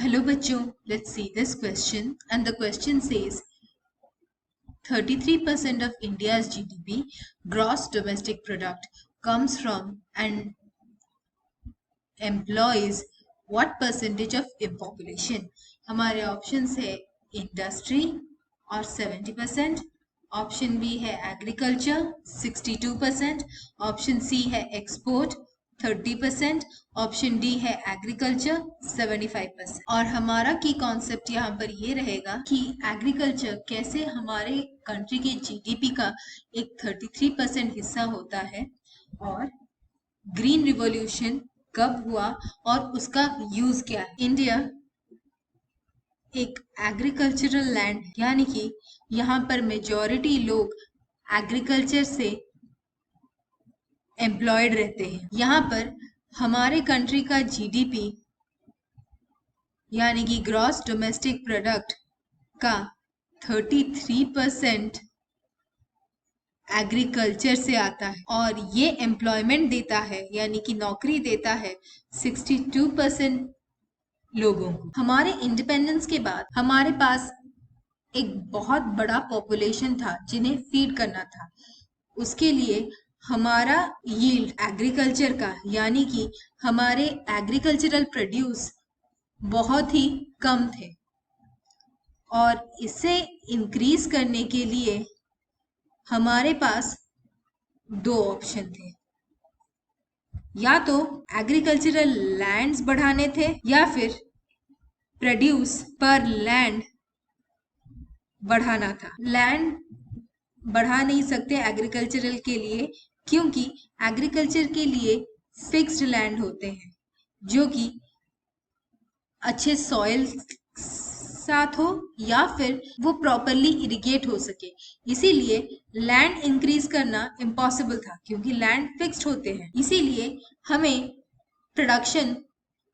Hello बच्चों, let's see this question and the question says 33% of India's GDP gross domestic product comes from and employs what percentage of population। हमारे options है industry और 70%, option B है agriculture 62%, option C है export 30%, option D है agriculture 75%। और हमारा की concept यहाँ पर ये रहेगा कि एग्रीकल्चर कैसे हमारे कंट्री के जीडीपी का एक 33% हिस्सा होता है और ग्रीन रिवॉल्यूशन कब हुआ और उसका यूज क्या है। इंडिया एक एग्रीकल्चरल लैंड यानी कि यहाँ पर मेजॉरिटी लोग एग्रीकल्चर से एम्प्लॉयड रहते हैं। यहाँ पर हमारे कंट्री का जीडीपी यानी कि ग्रॉस डोमेस्टिक प्रोडक्ट का 33% एग्रीकल्चर से आता है और ये एम्प्लॉयमेंट देता है यानी कि नौकरी देता है 62% लोगों को। हमारे इंडिपेंडेंस के बाद हमारे पास एक बहुत बड़ा पॉपुलेशन था जिन्हें फीड करना था। उसके लिए हमारा यील्ड एग्रीकल्चर का यानी कि हमारे एग्रीकल्चरल प्रोड्यूस बहुत ही कम थे और इसे इंक्रीज करने के लिए हमारे पास दो ऑप्शन थे, या तो एग्रीकल्चरल लैंड्स बढ़ाने थे या फिर प्रोड्यूस पर लैंड बढ़ाना था। लैंड बढ़ा नहीं सकते एग्रीकल्चरल के लिए क्योंकि एग्रीकल्चर के लिए फिक्स्ड लैंड होते हैं जो कि अच्छे सॉइल साथ हो या फिर वो प्रॉपरली इरिगेट हो सके। इसीलिए लैंड इंक्रीज करना इम्पॉसिबल था क्योंकि लैंड फिक्स्ड होते हैं। इसीलिए हमें प्रोडक्शन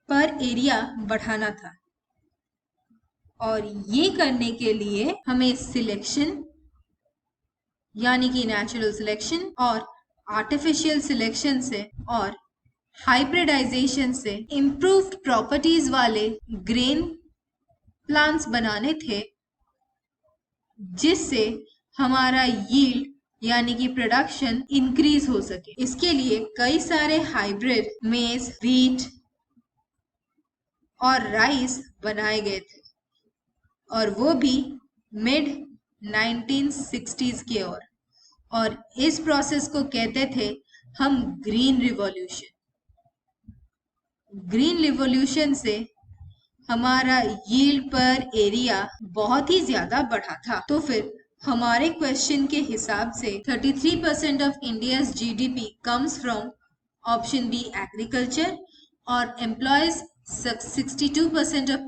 पर एरिया बढ़ाना था और ये करने के लिए हमें सिलेक्शन यानी कि नेचुरल सिलेक्शन और आर्टिफिशियल सिलेक्शन से और हाइब्रिडाइजेशन से इम्प्रूव्ड प्रॉपर्टीज वाले ग्रेन प्लांट्स बनाने थे जिससे हमारा यील्ड यानी कि प्रोडक्शन इंक्रीज हो सके। इसके लिए कई सारे हाइब्रिड मेज, व्हीट और राइस बनाए गए थे और वो भी मिड 1960s के और इस प्रोसेस को कहते थे हम ग्रीन रिवॉल्यूशन। ग्रीन रिवॉल्यूशन से हमारा यील्ड पर एरिया बहुत ही ज्यादा बढ़ा था। तो फिर हमारे क्वेश्चन के हिसाब से 33% of India's GDP comes from option B agriculture और एम्प्लॉयज 62% ऑफ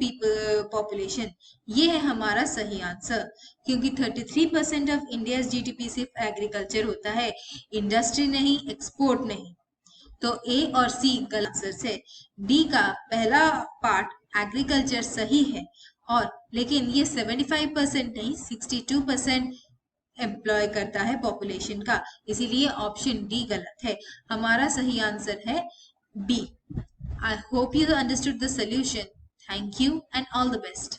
पॉपुलेशन। ये है हमारा सही आंसर क्योंकि 33% ऑफ इंडियाज जीडीपी सिर्फ एग्रीकल्चर होता है, इंडस्ट्री नहीं, एक्सपोर्ट नहीं। तो ए और सी गलत आंसर है। डी का पहला पार्ट एग्रीकल्चर सही है और लेकिन ये 75% नहीं 62% एम्प्लॉय करता है पॉपुलेशन का, इसीलिए ऑप्शन डी गलत है। हमारा सही आंसर है B. I hope you understood the solution. Thank you and all the best.